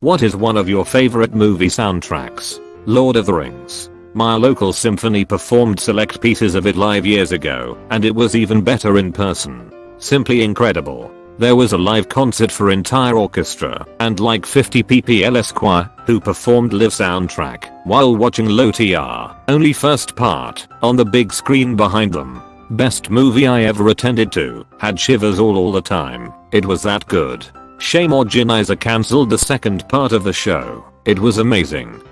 What is one of your favorite movie soundtracks? Lord of the Rings. My local symphony performed select pieces of it live years ago, and it was even better in person. Simply incredible. There was a live concert for entire orchestra and like 50 PPLS choir who performed live soundtrack while watching LOTR, only first part, on the big screen behind them. Best movie I ever attended to, had shivers all the time. It was that good. Shame Organizer cancelled the second part of the show. It was amazing.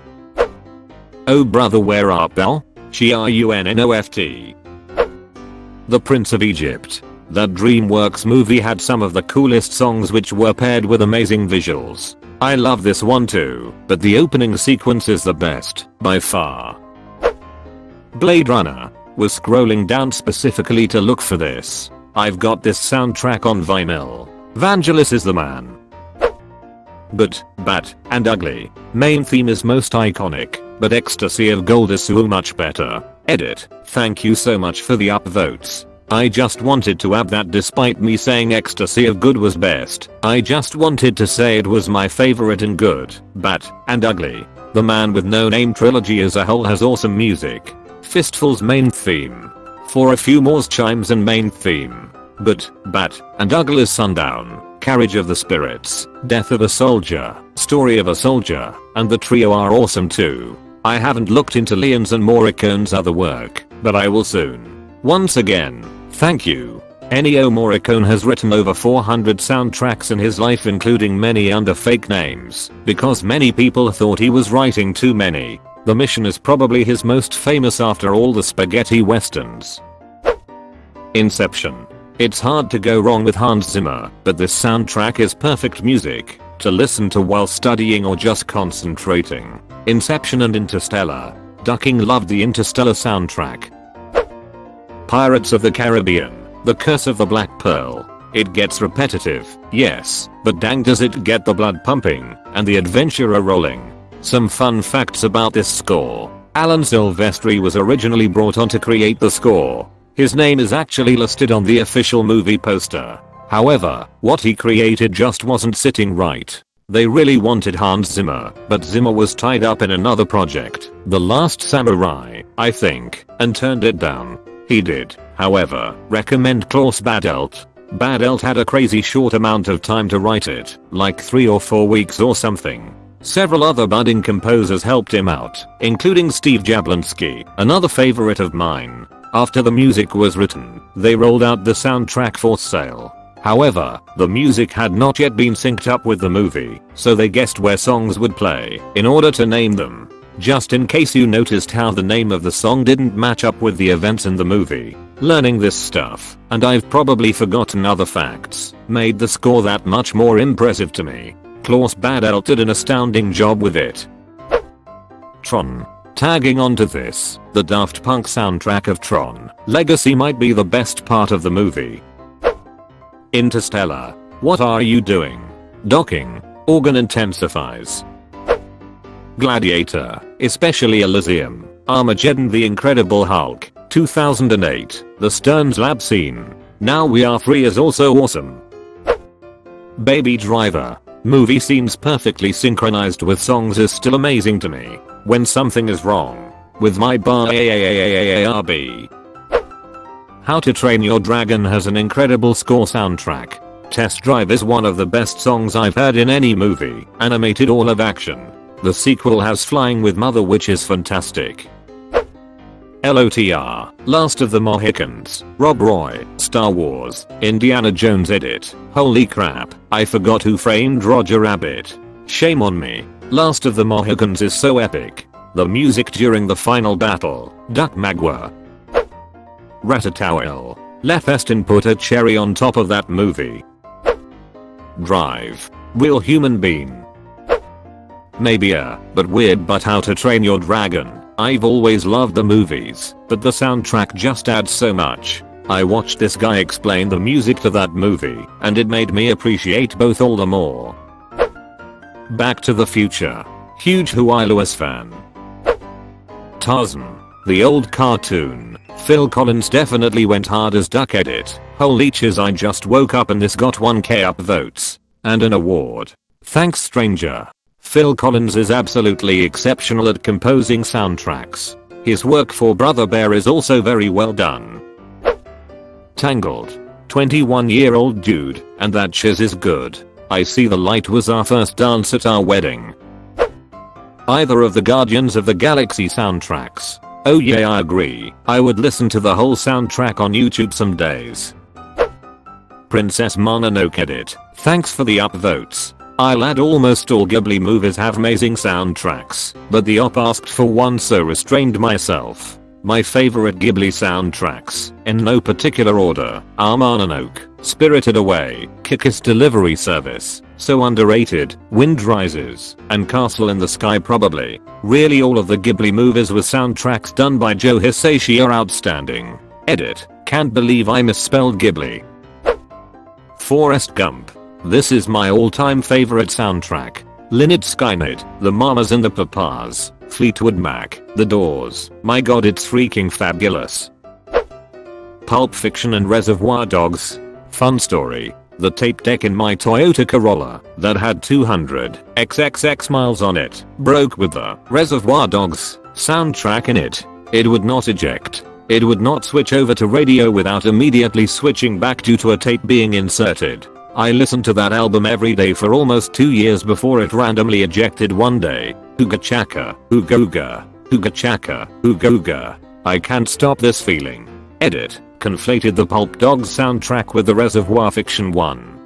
Oh brother, where art thou? G-R-U-N-N-O-F-T. The Prince of Egypt. That DreamWorks movie had some of the coolest songs which were paired with amazing visuals. I love this one too, but the opening sequence is the best, by far. Blade Runner. Was scrolling down specifically to look for this. I've got this soundtrack on vinyl. Vangelis is the man. Good, bad, and ugly. Main theme is most iconic, but Ecstasy of Gold is so much better. Edit. Thank you so much for the upvotes. I just wanted to add that despite me saying Ecstasy of Good was best, I just wanted to say it was my favorite in good, bad, and ugly. The Man with No Name trilogy as a whole has awesome music. Fistful's main theme. For a few more chimes and main theme. Good, bad, and ugly is Sundown, Carriage of the Spirits, Death of a Soldier, Story of a Soldier, and the trio are awesome too. I haven't looked into Leon's and Morricone's other work, but I will soon. Once again, thank you. Ennio Morricone has written over 400 soundtracks in his life, including many under fake names, because many people thought he was writing too many. The Mission is probably his most famous after all the spaghetti westerns. Inception. It's hard to go wrong with Hans Zimmer, but this soundtrack is perfect music to listen to while studying or just concentrating. Inception and Interstellar. Ducking loved the Interstellar soundtrack. Pirates of the Caribbean. The Curse of the Black Pearl. It gets repetitive, yes, but dang does it get the blood pumping and the adventurer rolling. Some fun facts about this score. Alan Silvestri was originally brought on to create the score. His name is actually listed on the official movie poster. However, what he created just wasn't sitting right. They really wanted Hans Zimmer, but Zimmer was tied up in another project, The Last Samurai, I think, and turned it down. He did, however, recommend Klaus Badelt. Badelt had a crazy short amount of time to write it, like 3 or 4 weeks or something. Several other budding composers helped him out, including Steve Jablonsky, another favorite of mine. After the music was written, they rolled out the soundtrack for sale. However, the music had not yet been synced up with the movie, so they guessed where songs would play in order to name them. Just in case you noticed how the name of the song didn't match up with the events in the movie. Learning this stuff, and I've probably forgotten other facts, made the score that much more impressive to me. Klaus Badelt did an astounding job with it. Tron. Tagging onto this, the Daft Punk soundtrack of Tron Legacy might be the best part of the movie. Interstellar. What are you doing? Docking. Organ intensifies. Gladiator, especially Elysium. Armageddon, The Incredible Hulk, 2008, the Stearns Lab scene. Now We Are Free is also awesome. Baby Driver. Movie scenes perfectly synchronized with songs is still amazing to me. When something is wrong with my BARB. How to Train Your Dragon has an incredible score soundtrack. Test Drive is one of the best songs I've heard in any movie, animated or live action. The sequel has Flying with Mother, which is fantastic. LOTR, Last of the Mohicans, Rob Roy, Star Wars, Indiana Jones edit. Holy crap, I forgot Who Framed Roger Rabbit. Shame on me. Last of the Mohicans is so epic. The music during the final battle, Duck Magua. Ratatouille. Lef Estin put a cherry on top of that movie. Drive. Real Human Being. Maybe a but weird but How to Train Your Dragon. I've always loved the movies, but the soundtrack just adds so much. I watched this guy explain the music to that movie, and it made me appreciate both all the more. Back to the Future. Huge Huey Lewis fan. Tarzan. The old cartoon. Phil Collins definitely went hard as Duck edit. Holy cheese, I just woke up and this got 1k upvotes. And an award. Thanks stranger. Phil Collins is absolutely exceptional at composing soundtracks. His work for Brother Bear is also very well done. Tangled. 21-year-old dude, and that shiz is good. I See the Light was our first dance at our wedding. Either of the Guardians of the Galaxy soundtracks. Oh yeah, I agree. I would listen to the whole soundtrack on YouTube some days. Princess Mononoke edit. Thanks for the upvotes. I'll add almost all Ghibli movies have amazing soundtracks, but the op asked for one so restrained myself. My favorite Ghibli soundtracks, in no particular order, are Mononoke, Spirited Away, Kiki's Delivery Service, So Underrated, Wind Rises, and Castle in the Sky probably. Really all of the Ghibli movies with soundtracks done by Joe Hisaishi are outstanding. Edit. Can't believe I misspelled Ghibli. Forrest Gump. This is my all-time favorite soundtrack. Lynyrd Skynyrd, The Mamas and the Papas, Fleetwood Mac, The Doors. My god, it's freaking fabulous. Pulp Fiction and Reservoir Dogs. Fun story. The tape deck in my Toyota Corolla that had 200,000 miles on it broke with the Reservoir Dogs soundtrack in it. It would not eject. It would not switch over to radio without immediately switching back due to a tape being inserted. I listened to that album every day for almost 2 years before it randomly ejected one day. Ooga chaka, ooga, ooga chaka, ooga. I can't stop this feeling. Edit. Conflated the Pulp Dogs soundtrack with the Reservoir Fiction one.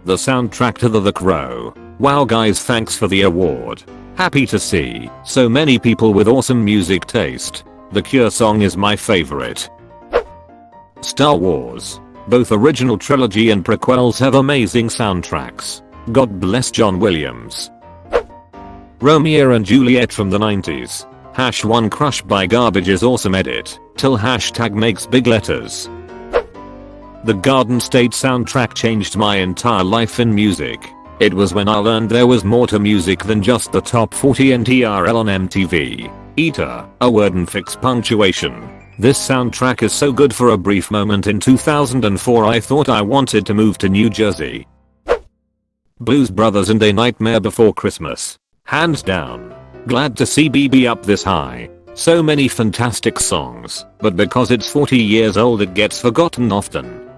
The soundtrack to The Crow. Wow guys, thanks for the award. Happy to see so many people with awesome music taste. The Cure song is my favorite. Star Wars. Both original trilogy and prequels have amazing soundtracks. God bless John Williams. Romeo and Juliet from the 90s. #1 Crush by Garbage is awesome edit. Till hashtag makes big letters. The Garden State soundtrack changed my entire life in music. It was when I learned there was more to music than just the top 40 and TRL on MTV. Eater, a word and fix punctuation. This soundtrack is so good. For a brief moment in 2004 I thought I wanted to move to New Jersey. Blues Brothers and A Nightmare Before Christmas. Hands down. Glad to see BB up this high. So many fantastic songs, but because it's 40 years old it gets forgotten often.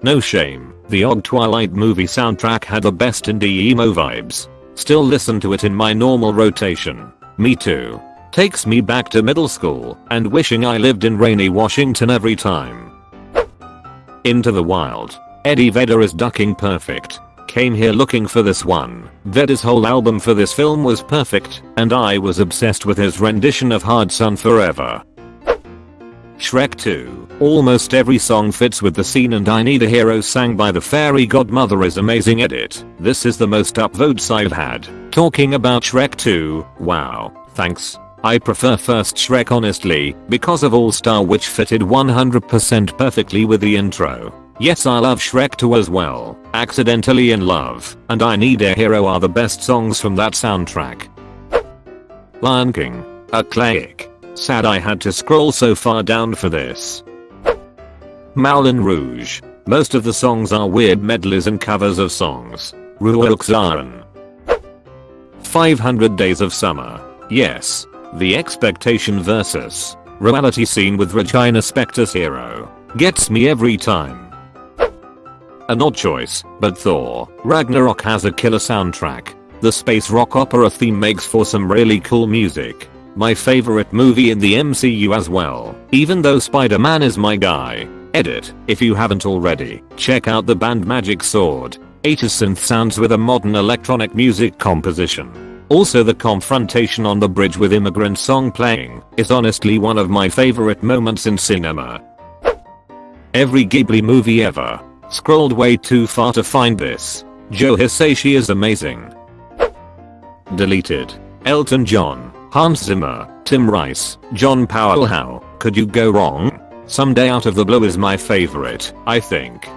No Shame. The Og Twilight movie soundtrack had the best indie emo vibes. Still listen to it in my normal rotation. Me too. Takes me back to middle school and wishing I lived in rainy Washington every time. Into the Wild. Eddie Vedder is ducking perfect. Came here looking for this one. Vedder's whole album for this film was perfect, and I was obsessed with his rendition of Hard Sun Forever. Shrek 2. Almost every song fits with the scene, and I Need a Hero sang by the fairy godmother is amazing edit. This is the most upvotes I've had. Talking about Shrek 2, wow, thanks. I prefer first Shrek honestly, because of All Star, which fitted 100% perfectly with the intro. Yes, I love Shrek 2 as well. Accidentally in Love and I Need a Hero are the best songs from that soundtrack. Lion King. A classic. Sad I had to scroll so far down for this. Moulin Rouge. Most of the songs are weird medleys and covers of songs. Ruoxaran. 500 Days of Summer. Yes. The expectation versus reality scene with Regina Spektor's Hero gets me every time. An odd choice, but Thor Ragnarok has a killer soundtrack. The space rock opera theme makes for some really cool music. My favorite movie in the MCU as well, even though Spider-Man is my guy. Edit. If you haven't already, check out the band Magic Sword. 80s synth sounds with a modern electronic music composition. Also, the confrontation on the bridge with Immigrant Song playing is honestly one of my favorite moments in cinema. Every Ghibli movie ever. Scrolled way too far to find this. Joe Hisaishi is amazing. Deleted. Elton John, Hans Zimmer, Tim Rice, John Powell. How could you go wrong? Someday Out of the Blue is my favorite, I think.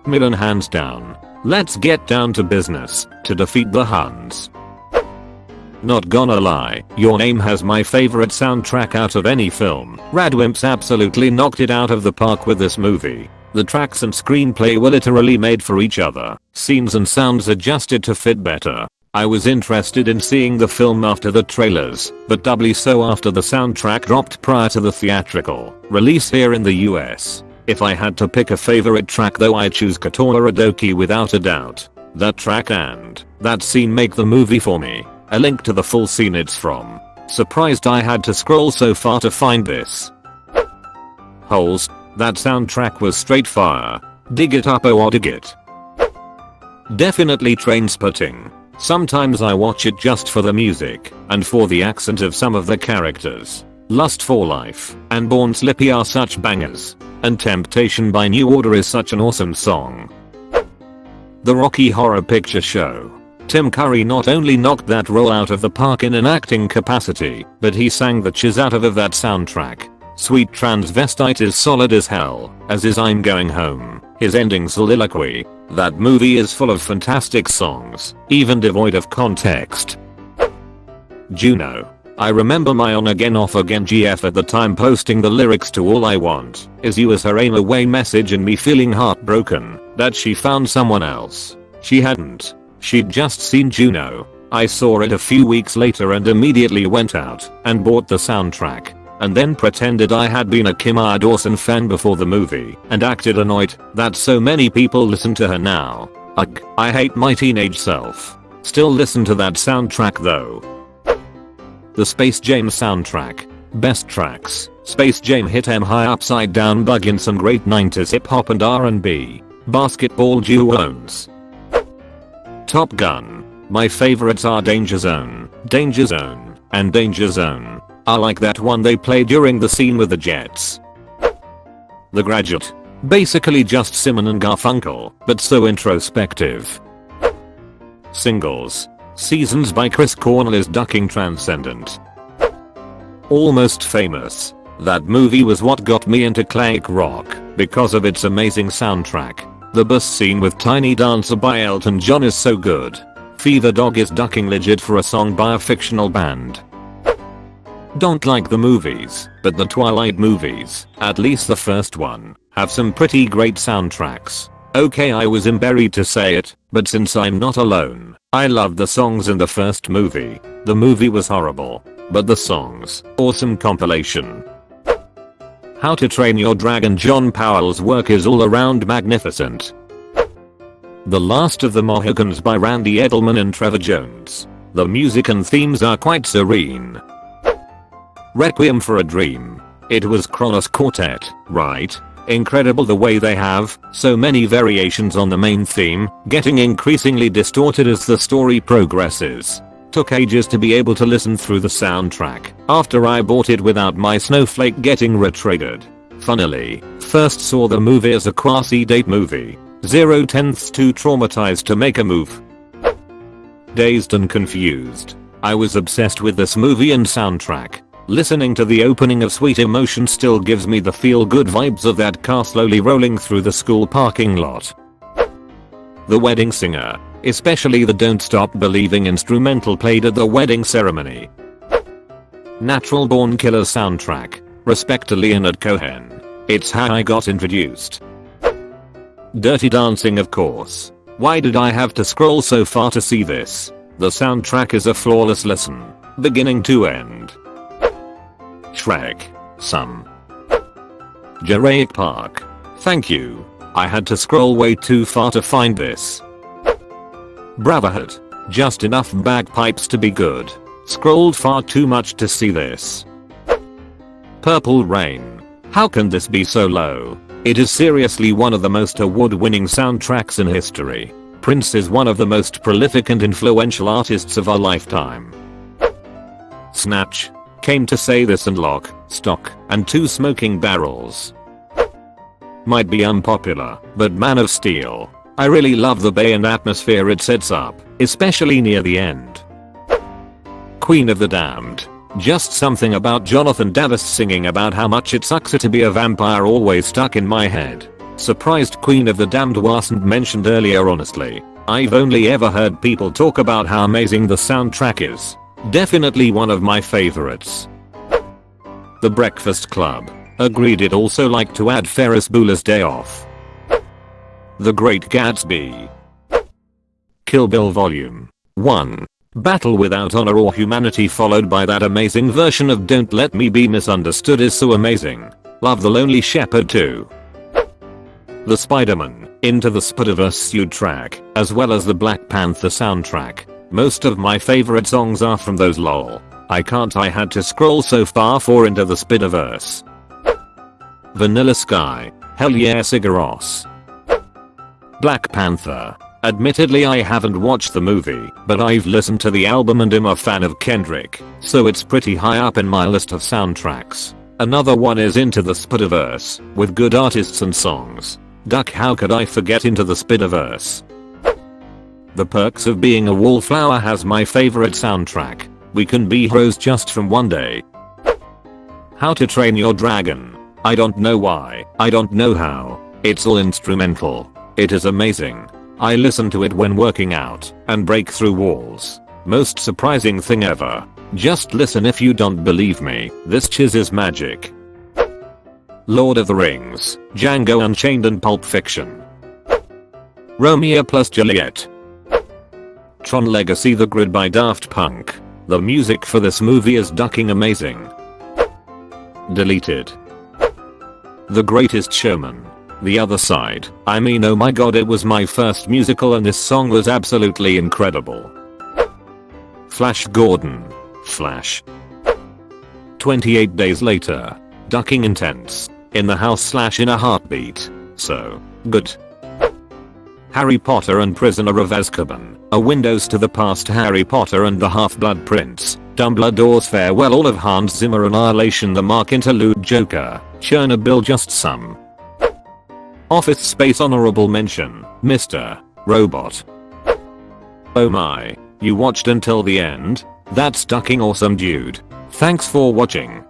Milan hands down. Let's get down to business to defeat the Huns. Not gonna lie, Your Name has my favorite soundtrack out of any film. Radwimps absolutely knocked it out of the park with this movie. The tracks and screenplay were literally made for each other, scenes and sounds adjusted to fit better. I was interested in seeing the film after the trailers, but doubly so after the soundtrack dropped prior to the theatrical release here in the US. If I had to pick a favorite track though, I choose Katorodoki without a doubt. That track and that scene make the movie for me. A link to the full scene it's from. Surprised I had to scroll so far to find this. Holes. That soundtrack was straight fire. Dig it up or dig it. Definitely Trainspotting. Sometimes I watch it just for the music and for the accent of some of the characters. Lust for Life and Born Slippy are such bangers. And Temptation by New Order is such an awesome song. The Rocky Horror Picture Show. Tim Curry not only knocked that role out of the park in an acting capacity, but he sang the chiz out of that soundtrack. Sweet Transvestite is solid as hell, as is I'm Going Home, his ending soliloquy. That movie is full of fantastic songs, even devoid of context. Juno. I remember my on again off again GF at the time posting the lyrics to All I Want Is You as her aim away message and me feeling heartbroken that she found someone else. She hadn't. She'd just seen Juno. I saw it a few weeks later and immediately went out and bought the soundtrack. And then pretended I had been a Kim Dawson fan before the movie and acted annoyed that so many people listen to her now. Ugh, I hate my teenage self. Still listen to that soundtrack though. The Space Jam soundtrack. Best tracks. Space Jam hit 'em high upside down bug in some great 90s hip hop and R&B. Basketball duos. Top Gun. My favorites are Danger Zone, and Danger Zone. I like that one they play during the scene with the jets. The Graduate. Basically just Simon and Garfunkel, but so introspective. Singles. Seasons by Chris Cornell is ducking transcendent. Almost Famous. That movie was what got me into classic rock because of its amazing soundtrack. The bus scene with Tiny Dancer by Elton John is so good. Fever Dog is ducking legit for a song by a fictional band. Don't like the movies, but the Twilight movies, at least the first one, have some pretty great soundtracks. Okay, I was embarrassed to say it, but since I'm not alone, I loved the songs in the first movie. The movie was horrible, but the songs, awesome compilation. How to Train Your Dragon. John Powell's work is all around magnificent. The Last of the Mohicans by Randy Edelman and Trevor Jones. The music and themes are quite serene. Requiem for a Dream. It was Kronos Quartet, right? Incredible the way they have so many variations on the main theme, getting increasingly distorted as the story progresses. Took ages to be able to listen through the soundtrack after I bought it without my snowflake getting retriggered. Funnily, first saw the movie as a quasi-date movie. 0/10 too traumatized to make a move. Dazed and Confused. I was obsessed with this movie and soundtrack. Listening to the opening of Sweet Emotion still gives me the feel-good vibes of that car slowly rolling through the school parking lot. The Wedding Singer. Especially the Don't Stop Believing instrumental played at the wedding ceremony. Natural Born Killers soundtrack. Respect to Leonard Cohen. It's how I got introduced. Dirty Dancing, of course. Why did I have to scroll so far to see this? The soundtrack is a flawless listen, beginning to end. Shrek. Some. Jurassic Park. Thank you. I had to scroll way too far to find this. Braveheart. Just enough bagpipes to be good. Scrolled far too much to see this. Purple Rain. How can this be so low? It is seriously one of the most award-winning soundtracks in history. Prince is one of the most prolific and influential artists of our lifetime. Snatch. Came to say this and Lock, Stock, and Two Smoking Barrels. Might be unpopular, but Man of Steel. I really love the bay and atmosphere it sets up, especially near the end. Queen of the Damned. Just something about Jonathan Davis singing about how much it sucks to be a vampire always stuck in my head. Surprised Queen of the Damned wasn't mentioned earlier. Honestly, I've only ever heard people talk about how amazing the soundtrack is. Definitely one of my favorites. The Breakfast Club. Agreed. I'd also like to add Ferris Bueller's Day Off. The Great Gatsby. Kill Bill Volume 1. Battle Without Honor or Humanity, followed by that amazing version of Don't Let Me Be Misunderstood, is so amazing. Love The Lonely Shepherd 2. The Spider-Man Into the Spider-Verse track, as well as the Black Panther soundtrack. Most of my favorite songs are from those. Lol. I had to scroll so far for Into the Spider-Verse. Vanilla Sky. Hell yeah, Sigur Rós. Black Panther. Admittedly I haven't watched the movie, but I've listened to the album and am a fan of Kendrick, so it's pretty high up in my list of soundtracks. Another one is Into the Spider-Verse, with good artists and songs. Duck, how could I forget Into the Spider-Verse? The Perks of Being a Wallflower has my favorite soundtrack. We Can Be Heroes just from one day. How to Train Your Dragon. I don't know why, I don't know how. It's all instrumental. It is amazing. I listen to it when working out and break through walls. Most surprising thing ever. Just listen if you don't believe me. This chiz is magic. Lord of the Rings, Django Unchained and Pulp Fiction. Romeo plus Juliet. Tron Legacy: The Grid by Daft Punk. The music for this movie is ducking amazing. Deleted. The Greatest Showman. The Other Side. I mean, oh my god, it was my first musical and this song was absolutely incredible. Flash Gordon. Flash. 28 Days Later. Ducking intense. In the House / In a Heartbeat. So good. Harry Potter and Prisoner of Azkaban. A Windows to the Past, Harry Potter and the Half-Blood Prince. Dumbledore's Farewell, all of Hans Zimmer, Annihilation, The Mark, Interlude, Joker. Chernobyl, just some. Office Space, honorable mention, Mr. Robot. Oh my, you watched until the end? That's ducking awesome, dude. Thanks for watching.